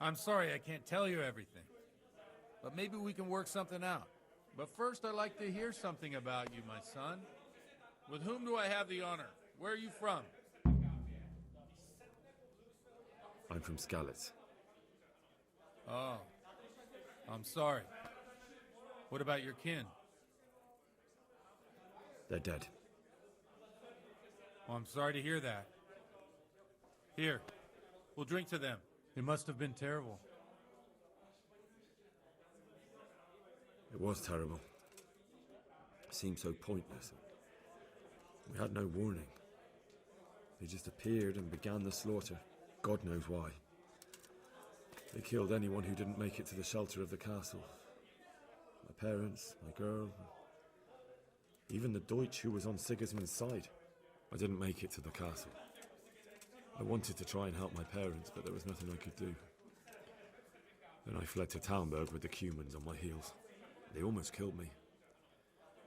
I'm sorry I can't tell you everything, but maybe we can work something out. But first, I'd like to hear something about you, my son. With whom do I have the honor? Where are you from? I'm from Skalitz. Oh, I'm sorry. What about your kin? They're dead. Oh, I'm sorry to hear that. Here, we'll drink to them. It must have been terrible. It was terrible. It seemed so pointless. We had no warning. They just appeared and began the slaughter. God knows why. They killed anyone who didn't make it to the shelter of the castle. My parents, my girl, even the Deutsch who was on Sigismund's side. I didn't make it to the castle. I wanted to try and help my parents, but there was nothing I could do. Then I fled to Talmberg with the Cumans on my heels. They almost killed me.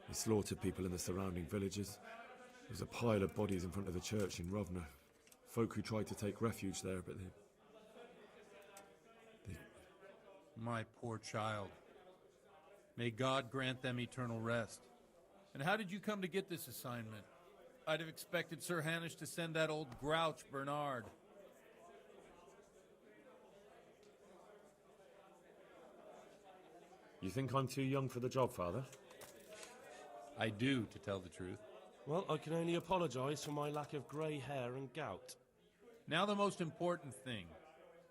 They slaughtered people in the surrounding villages. There's a pile of bodies in front of the church in Rovna. Folk who tried to take refuge there, but they... My poor child. May God grant them eternal rest. And how did you come to get this assignment? I'd have expected Sir Hanush to send that old grouch, Bernard. You think I'm too young for the job, Father? I do, to tell the truth. Well, I can only apologise for my lack of grey hair and gout. Now the most important thing.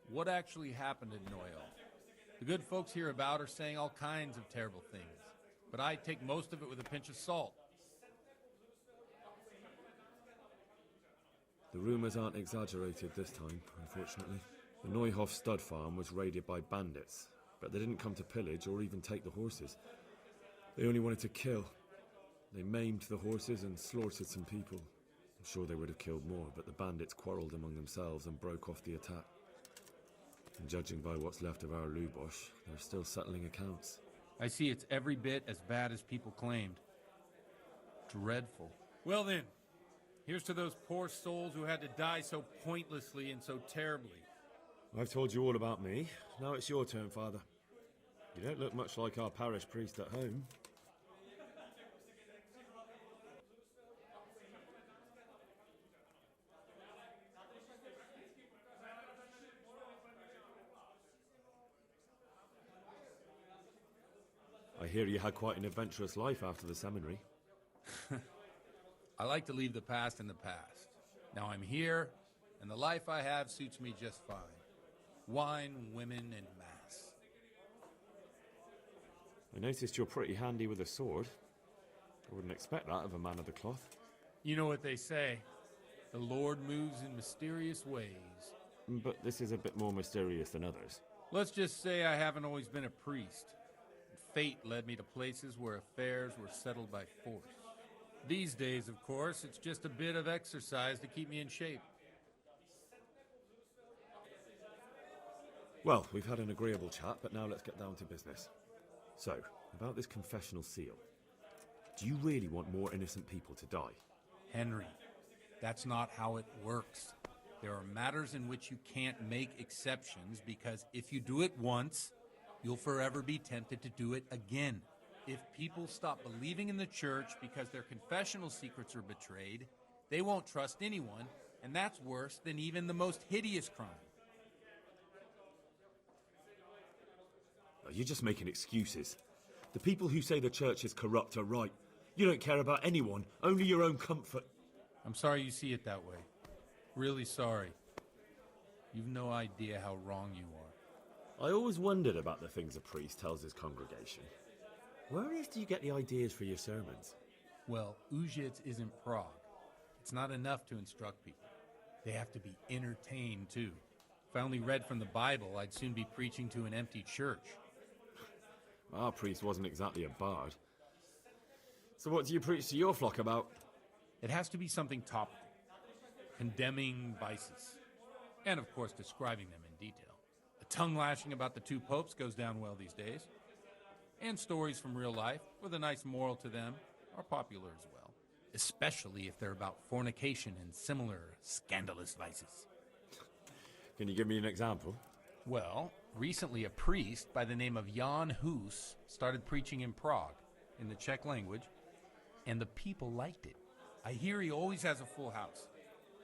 What actually happened in Noyal? The good folks hereabout are saying all kinds of terrible things, but I take most of it with a pinch of salt. The rumours aren't exaggerated this time, unfortunately. The Neuhof stud farm was raided by bandits, but they didn't come to pillage or even take the horses. They only wanted to kill. They maimed the horses and slaughtered some people. I'm sure they would have killed more, but the bandits quarrelled among themselves and broke off the attack. And judging by what's left of our Lubosh, they're still settling accounts. I see it's every bit as bad as people claimed. Dreadful. Well then, here's to those poor souls who had to die so pointlessly and so terribly. I've told you all about me. Now it's your turn, Father. You don't look much like our parish priest at home. I hear you had quite an adventurous life after the seminary. I like to leave the past in the past. Now I'm here, and the life I have suits me just fine. Wine, women, and mass. I noticed you're pretty handy with a sword. I wouldn't expect that of a man of the cloth. You know what they say. The Lord moves in mysterious ways. But this is a bit more mysterious than others. Let's just say I haven't always been a priest. Fate led me to places where affairs were settled by force. These days, of course, it's just a bit of exercise to keep me in shape. Well, we've had an agreeable chat, but now let's get down to business. So, about this confessional seal. Do you really want more innocent people to die? Henry, that's not how it works. There are matters in which you can't make exceptions because if you do it once, you'll forever be tempted to do it again. If people stop believing in the church because their confessional secrets are betrayed, they won't trust anyone, and that's worse than even the most hideous crime. You're just making excuses. The people who say the church is corrupt are right. You don't care about anyone, only your own comfort. I'm sorry you see it that way. Really sorry. You've no idea how wrong you are. I always wondered about the things a priest tells his congregation. Where on earth do you get the ideas for your sermons? Well, Ujits isn't Prague. It's not enough to instruct people. They have to be entertained, too. If I only read from the Bible, I'd soon be preaching to an empty church. Our priest wasn't exactly a bard. So what do you preach to your flock about? It has to be something topical. Condemning vices. And, of course, describing them in detail. A tongue-lashing about the two popes goes down well these days. And stories from real life, with a nice moral to them, are popular as well. Especially if they're about fornication and similar scandalous vices. Can you give me an example? Well, recently a priest by the name of Jan Hus started preaching in Prague, in the Czech language, and the people liked it. I hear he always has a full house.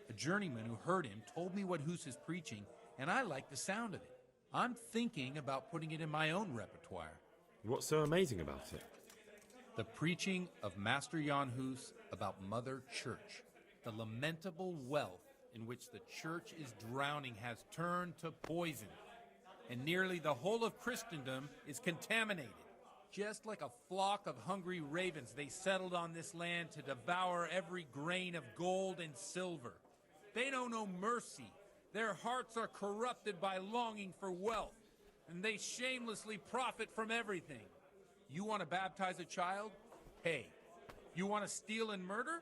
A journeyman who heard him told me what Hus is preaching, and I like the sound of it. I'm thinking about putting it in my own repertoire. What's so amazing about it? The preaching of Master Jan Hus about Mother Church. The lamentable wealth in which the church is drowning has turned to poison, and nearly the whole of Christendom is contaminated. Just like a flock of hungry ravens, they settled on this land to devour every grain of gold and silver. They know no mercy. Their hearts are corrupted by longing for wealth, and they shamelessly profit from everything. You want to baptize a child? Pay. You want to steal and murder?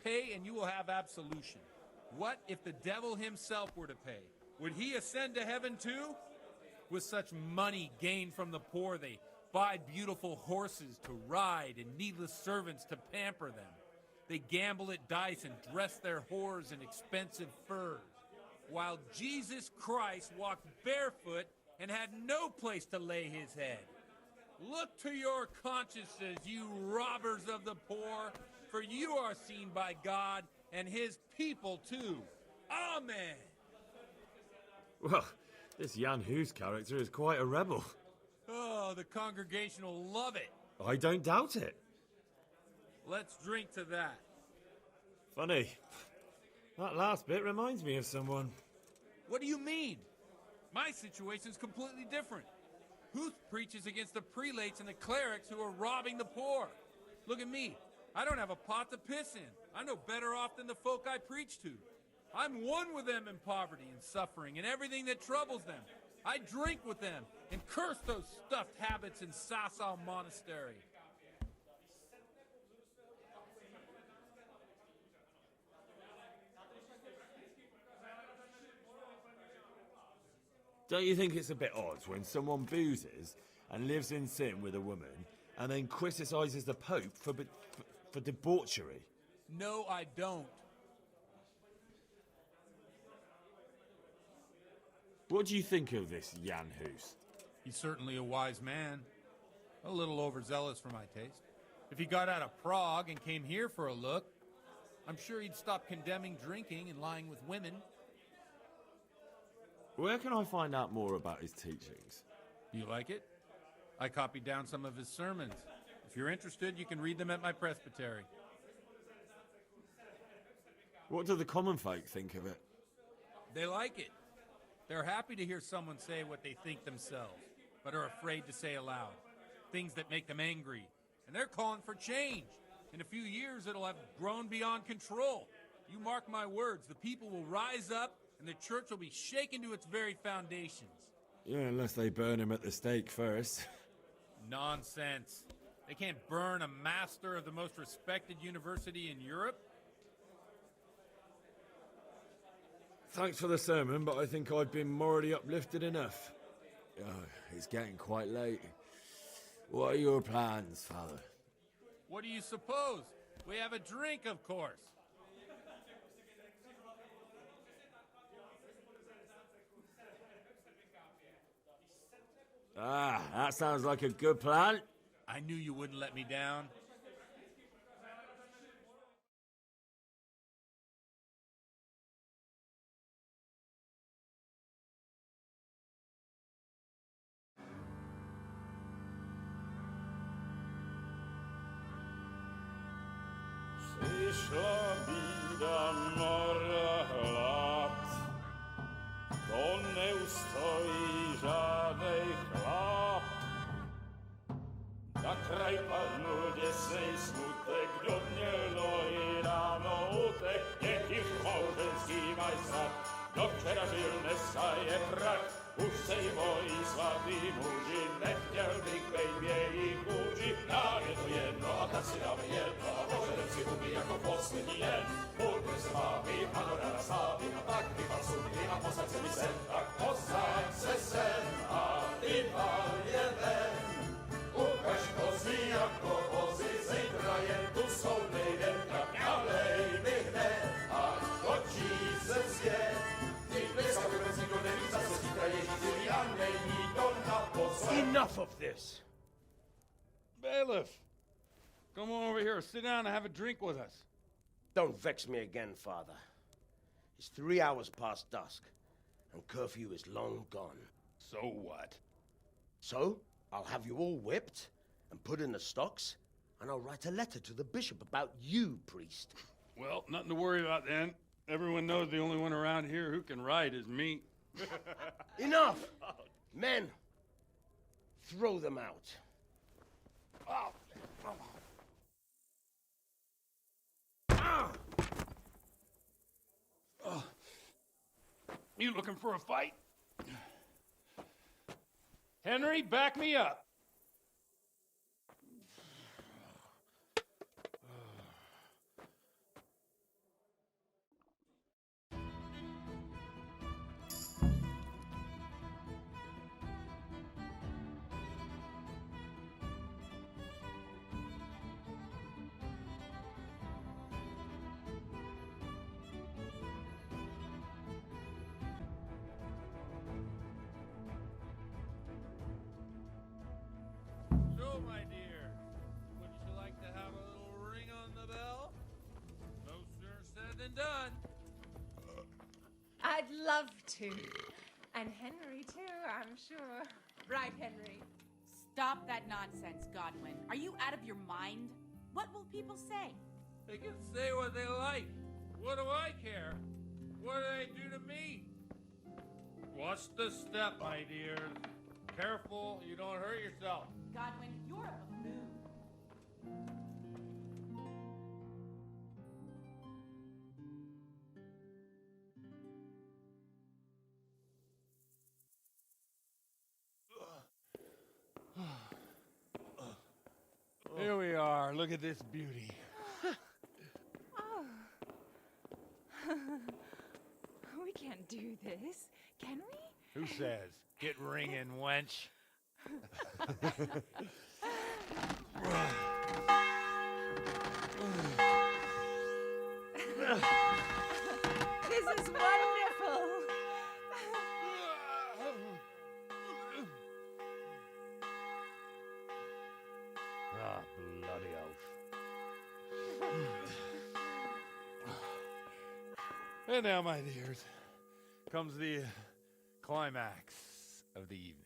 Pay and you will have absolution. What if the devil himself were to pay? Would he ascend to heaven too? With such money gained from the poor, they buy beautiful horses to ride and needless servants to pamper them. They gamble at dice and dress their whores in expensive furs, while Jesus Christ walked barefoot and had no place to lay his head. Look to your consciences, you robbers of the poor, for you are seen by God and his people too. Amen. Well, this Jan Hus character is quite a rebel. Oh, the congregation will love it. I don't doubt it. Let's drink to that. Funny. That last bit reminds me of someone. What do you mean? My situation's completely different. Huth preaches against the prelates and the clerics who are robbing the poor. Look at me. I don't have a pot to piss in. I'm no better off than the folk I preach to. I'm one with them in poverty and suffering and everything that troubles them. I drink with them and curse those stuffed habits in Sasau Monastery. Don't you think it's a bit odd when someone boozes and lives in sin with a woman and then criticises the Pope for debauchery? No, I don't. What do you think of this Jan Hus? He's certainly a wise man. A little overzealous for my taste. If he got out of Prague and came here for a look, I'm sure he'd stop condemning drinking and lying with women. Where can I find out more about his teachings? You like it? I copied down some of his sermons. If you're interested, you can read them at my presbytery. What do the common folk think of it? They like it. They're happy to hear someone say what they think themselves, but are afraid to say aloud. Things that make them angry. And they're calling for change. In a few years, it'll have grown beyond control. You mark my words, the people will rise up and the church will be shaken to its very foundations. Yeah, unless they burn him at the stake first. Nonsense. They can't burn a master of the most respected university in Europe. Thanks for the sermon, but I think I've been morally uplifted enough. Oh, it's getting quite late. What are your plans, Father? What do you suppose? We have a drink, of course. Ah, that sounds like a good plan. I knew you wouldn't let me down. Przyszła bida mora lat, to nie ustoi żadnej chlap. Na kraj padł dziesnej smutek, do mnie i rano utek, jakiś małżeński majstrat, do wczera żylne staje krak. Už sej mojí svatý muži, nechtěl bych bejbě jich muži. Nám je to jedno a tak si dáme jedno a požadem si huby jako poslední jen. Buďme se vámi, ano ráda s vámi a tak vypal sudy a posaď se mi sem. Tak posaď se sem a vypal je ven. Ukaž kozy jako vozy, zítra jen tu jsou nejdem, tak nalej mi hned a točí se svět. Ty dneska vůbec nikdo neví, zase zítra Ježíš Julián. this? Bailiff, come on over here, sit down and have a drink with us. Don't vex me again, Father. It's 3 hours past dusk, and curfew is long gone. So what? So, I'll have you all whipped and put in the stocks, and I'll write a letter to the bishop about you, priest. Well, nothing to worry about then. Everyone knows the only one around here who can write is me. Enough! Men, throw them out. Oh. You looking for a fight? Henry, back me up. So, my dear, wouldn't you like to have a little ring on the bell? No sooner said than done. I'd love to. And Henry, too, I'm sure. Right, Henry? Stop that nonsense, Godwin. Are you out of your mind? What will people say? They can say what they like. What do I care? What do they do to me? Watch the step, my dear. Careful, you don't hurt yourself. Godwin, you're a buffoon. Here we are. Look at this beauty. Oh. We can't do this, can we? Who says? Get ringing, wench. This is wonderful. Ah, bloody oath. And now, my dears, comes the climax of the evening.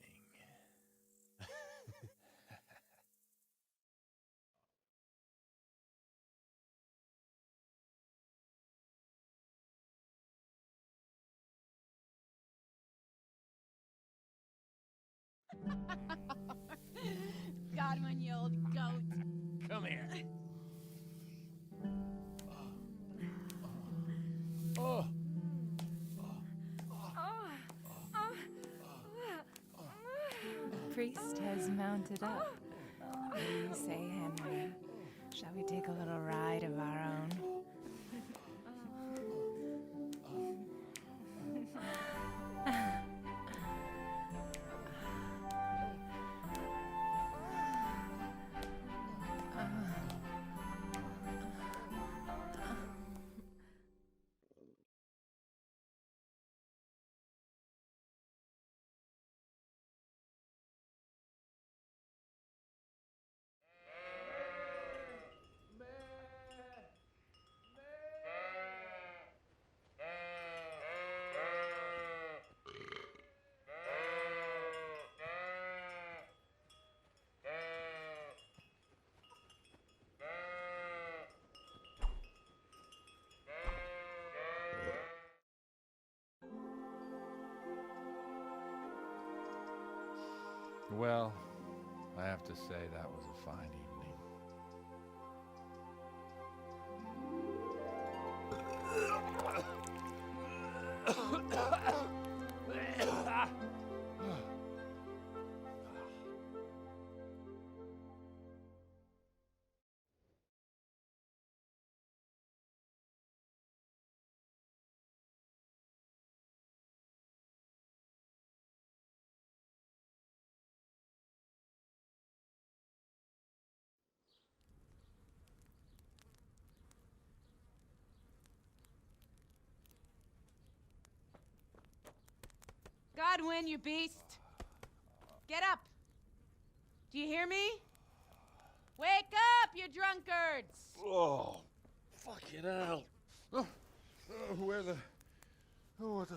Godwin, you old goat. Come here. Oh. Priest has mounted up. What do you say, Henry? Shall we take a little ride of our own? Well, I have to say that was a fine evening. Godwin, you beast. Get up. Do you hear me? Wake up, you drunkards! Oh, fucking hell. Where the... Oh, what the...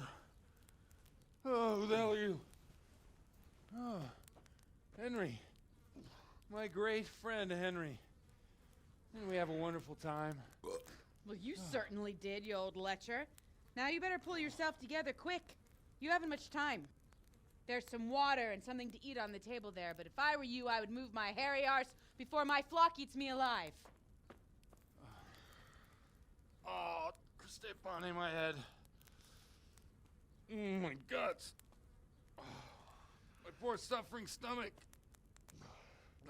Oh, who the hell are you? Oh, Henry. My great friend, Henry. Didn't we have a wonderful time? Well, you certainly did, you old lecher. Now you better pull yourself together quick. You haven't much time. There's some water and something to eat on the table there, but if I were you, I would move my hairy arse before my flock eats me alive. Oh, step on my head. My guts. Oh, my poor suffering stomach.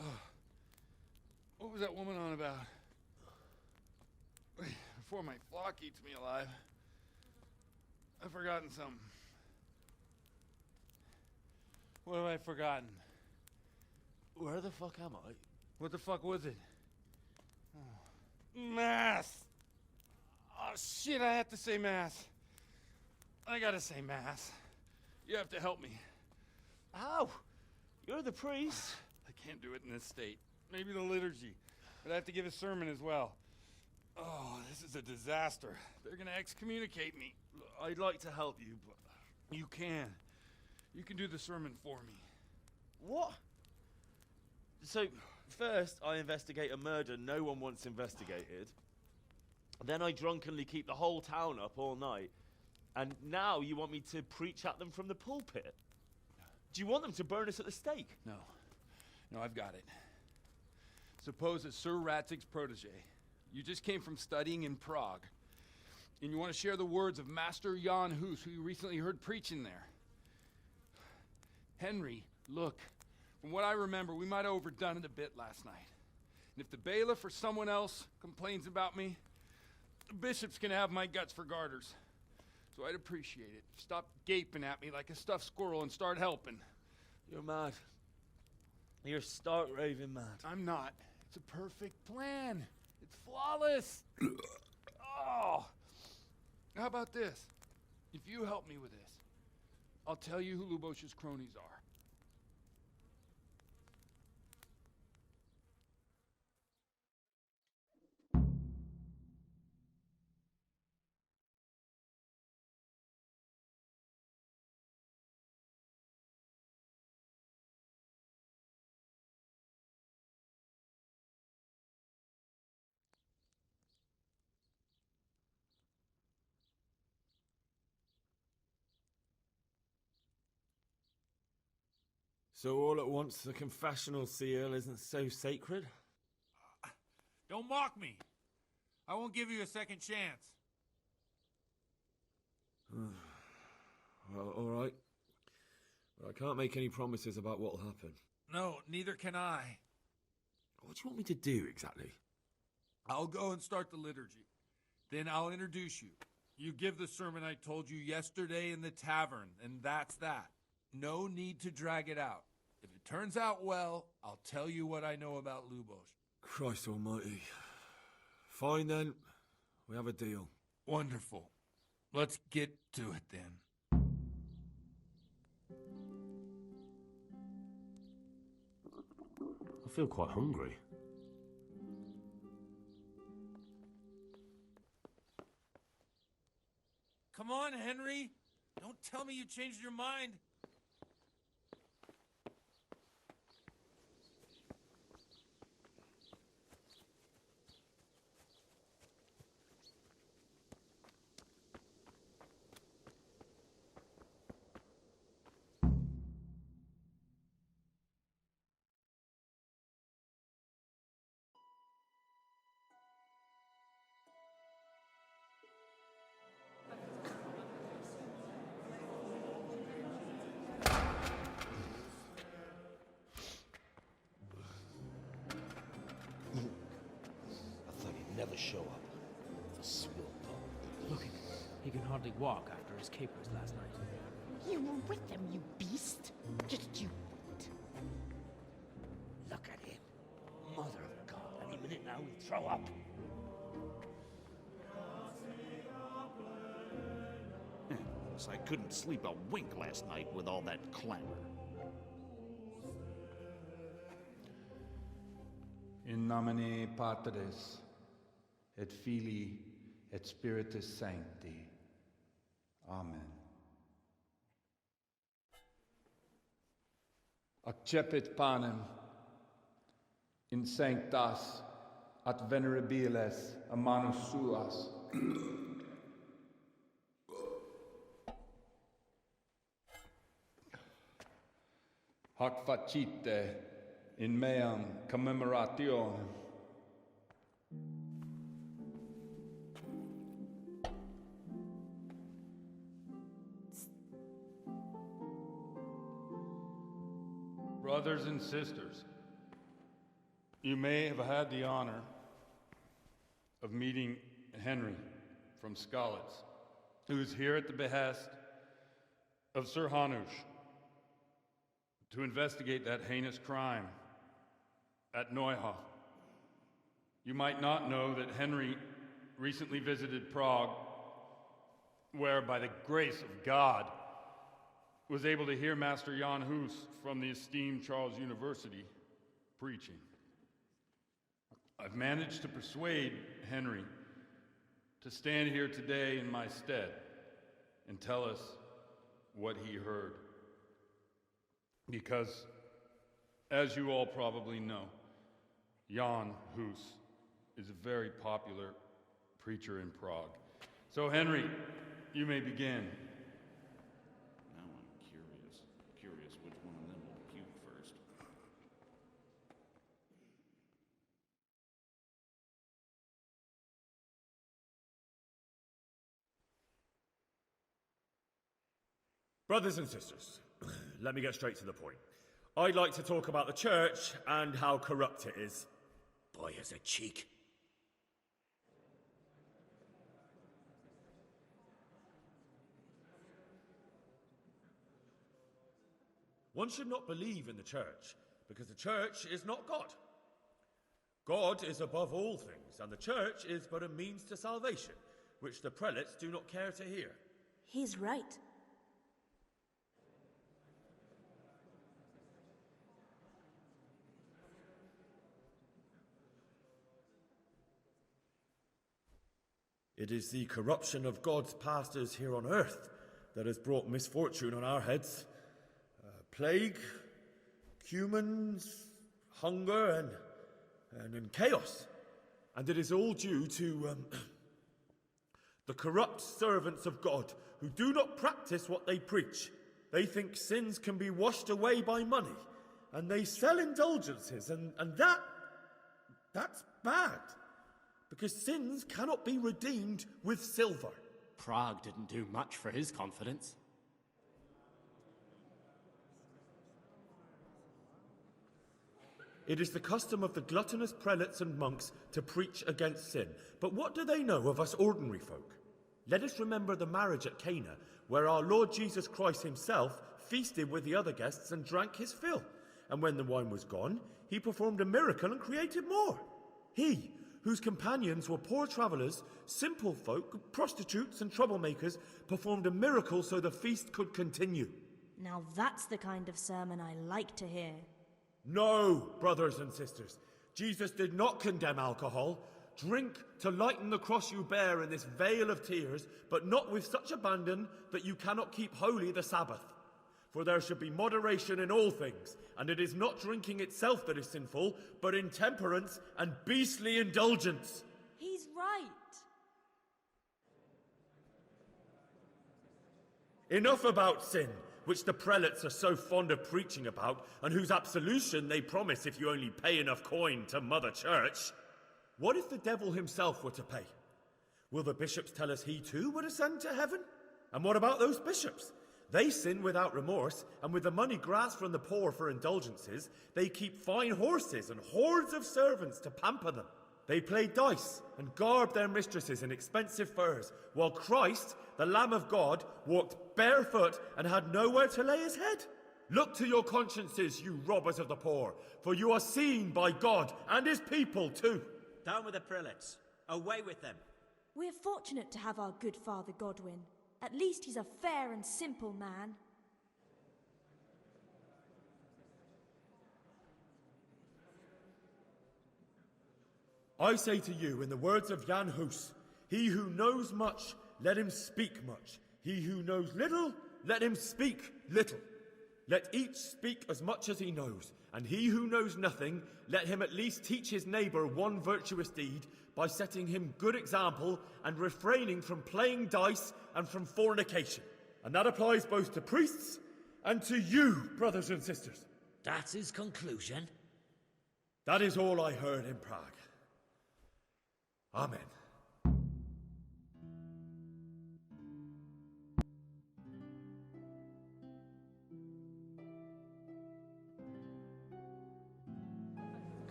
Oh, what was that woman on about? Before my flock eats me alive. I've forgotten something. What have I forgotten? Where the fuck am I? What the fuck was it? Oh. Mass! Oh shit, I have to say mass. I gotta say mass. You have to help me. How? You're the priest. I can't do it in this state. Maybe the liturgy. But I have to give a sermon as well. Oh, this is a disaster. They're gonna excommunicate me. I'd like to help you, but... You can. You can do the sermon for me. What? So, first I investigate a murder no one wants investigated. Then I drunkenly keep the whole town up all night. And now you want me to preach at them from the pulpit? Do you want them to burn us at the stake? No. No, I've got it. Suppose that Sir Ratzig's protege. You just came from studying in Prague. And you want to share the words of Master Jan Hus, who you recently heard preaching there. Henry, look, from what I remember, we might have overdone it a bit last night. And if the bailiff or someone else complains about me, the bishop's gonna have my guts for garters. So I'd appreciate it. Stop gaping at me like a stuffed squirrel and start helping. You're mad. You're stark raving mad. I'm not. It's a perfect plan. It's flawless. Oh. How about this? If you help me with this, I'll tell you who Lubosh's cronies are. So all at once the confessional seal isn't so sacred? Don't mock me. I won't give you a second chance. Well, all right. But I can't make any promises about what'll happen. No, neither can I. What do you want me to do exactly? I'll go and start the liturgy. Then I'll introduce you. You give the sermon I told you yesterday in the tavern, and that's that. No need to drag it out. If it turns out well, I'll tell you what I know about Lubosh. Christ almighty. Fine then. We have a deal. Wonderful. Let's get to it then. I feel quite hungry. Come on, Henry. Don't tell me you changed your mind. Never show up. The swill dog. Look at him. He can hardly walk after his capers last night. You were with them, you beast. Just you wait. Look at him. Mother of God. Any minute now he'll throw up. Guess I couldn't sleep a wink last night with all that clamor. In nomine Patris, et Filii, et Spiritus Sancti. Amen. Accepit panem in sanctas at venerabiles a manus suas. Hac facite in meam commemorationem. Brothers and sisters, you may have had the honor of meeting Henry from Skalitz, who is here at the behest of Sir Hanush to investigate that heinous crime at Neuhof. You might not know that Henry recently visited Prague, where, by the grace of God, was able to hear Master Jan Hus from the esteemed Charles University preaching. I've managed to persuade Henry to stand here today in my stead and tell us what he heard. Because, as you all probably know, Jan Hus is a very popular preacher in Prague. So, Henry, you may begin. Now I'm curious which one of them will puke first. Brothers and sisters, let me get straight to the point. I'd like to talk about the church and how corrupt it is. Boy has a cheek. One should not believe in the church, because the church is not God. God is above all things, and the church is but a means to salvation, which the prelates do not care to hear. He's right. It is the corruption of God's pastors here on earth that has brought misfortune on our heads. Plague, humans, hunger, and chaos. And it is all due to the corrupt servants of God who do not practice what they preach. They think sins can be washed away by money, and they sell indulgences, and that's bad. Because sins cannot be redeemed with silver. Prague didn't do much for his confidence. It is the custom of the gluttonous prelates and monks to preach against sin. But what do they know of us ordinary folk? Let us remember the marriage at Cana, where our Lord Jesus Christ himself feasted with the other guests and drank his fill. And when the wine was gone, he performed a miracle and created more. He, whose companions were poor travellers, simple folk, prostitutes and troublemakers, performed a miracle so the feast could continue. Now that's the kind of sermon I like to hear. No, brothers and sisters, Jesus did not condemn alcohol. Drink to lighten the cross you bear in this vale of tears, but not with such abandon that you cannot keep holy the Sabbath. For there should be moderation in all things, and it is not drinking itself that is sinful, but intemperance and beastly indulgence. He's right. Enough about sin, which the prelates are so fond of preaching about, and whose absolution they promise if you only pay enough coin to Mother Church. What if the devil himself were to pay? Will the bishops tell us he too would ascend to heaven? And what about those bishops? They sin without remorse, and with the money grasped from the poor for indulgences, they keep fine horses and hordes of servants to pamper them. They play dice and garb their mistresses in expensive furs, while Christ, the Lamb of God, walked barefoot and had nowhere to lay his head. Look to your consciences, you robbers of the poor, for you are seen by God and his people too. Down with the prelates. Away with them. We're fortunate to have our good Father Godwin. At least he's a fair and simple man. I say to you, in the words of Jan Hus, he who knows much, let him speak much. He who knows little, let him speak little. Let each speak as much as he knows, and he who knows nothing, let him at least teach his neighbour one virtuous deed by setting him good example and refraining from playing dice and from fornication. And that applies both to priests and to you, brothers and sisters. That's his conclusion? That is all I heard in Prague. Amen.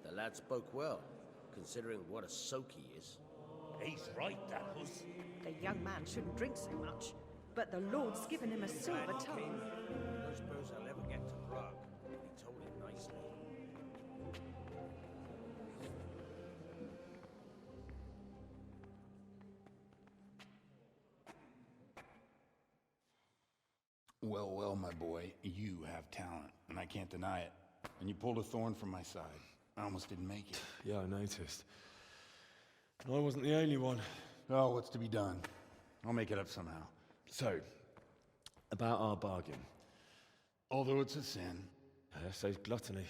The lad spoke well, considering what a soak he is. He's right, that Hus. The young man shouldn't drink so much, but the Lord's given him a silver tongue. I don't suppose I'll ever get to Prague, but he told it nicely. Well, well, my boy, you have talent, and I can't deny it. And you pulled a thorn from my side. I almost didn't make it. Yeah, I noticed. I wasn't the only one. Oh, what's to be done? I'll make it up somehow. So, about our bargain. Although it's a sin. So gluttony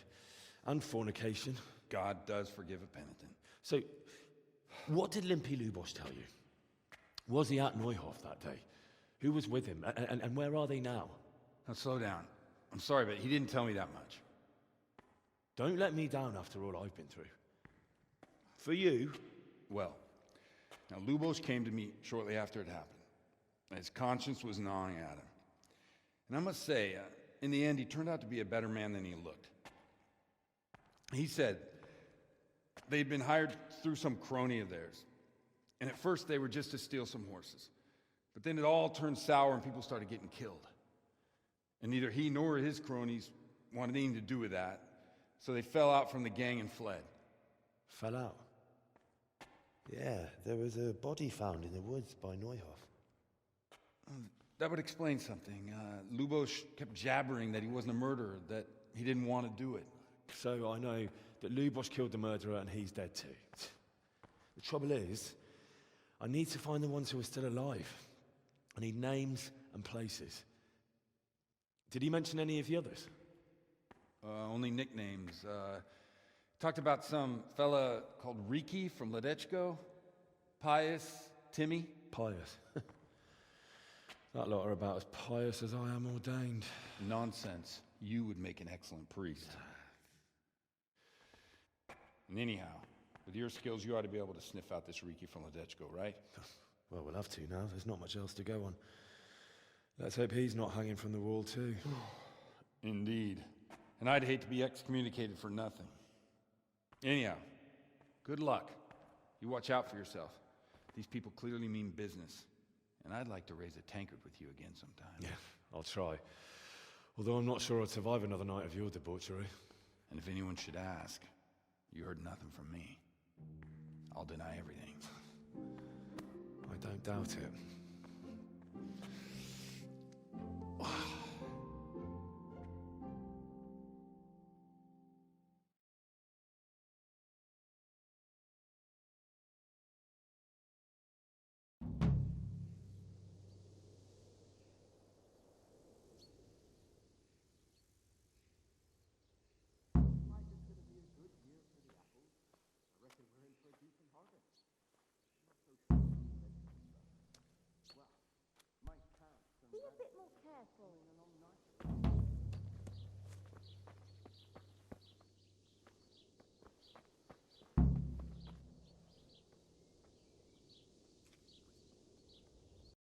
and fornication. God does forgive a penitent. So, what did Limpy Lubosh tell you? Was he at Neuhof that day? Who was with him? And where are they now? Now, slow down. I'm sorry, but he didn't tell me that much. Don't let me down after all I've been through. For you... Well, now Lubosh came to me shortly after it happened. His conscience was gnawing at him. And I must say, in the end, he turned out to be a better man than he looked. He said they'd been hired through some crony of theirs. And at first they were just to steal some horses. But then it all turned sour and people started getting killed. And neither he nor his cronies wanted anything to do with that. So they fell out from the gang and fled. Fell out? Yeah, there was a body found in the woods by Neuhof. That would explain something. Lubosh kept jabbering that he wasn't a murderer, that he didn't want to do it. So I know that Lubosh killed the murderer and he's dead too. The trouble is, I need to find the ones who are still alive. I need names and places. Did he mention any of the others? Only nicknames. Talked about some fella called Riki from Ledechko, Pius, Timmy. Pius. That lot are about as pious as I am ordained. Nonsense. You would make an excellent priest. And anyhow, with your skills, you ought to be able to sniff out this Riki from Ledechko, right? Well, we'll have to now. There's not much else to go on. Let's hope he's not hanging from the wall too. Indeed. And I'd hate to be excommunicated for nothing. Anyhow, good luck. You watch out for yourself. These people clearly mean business. And I'd like to raise a tankard with you again sometime. Yeah, I'll try. Although I'm not sure I'd survive another night of your debauchery. And if anyone should ask, you heard nothing from me. I'll deny everything. I don't doubt it. Be a bit more careful.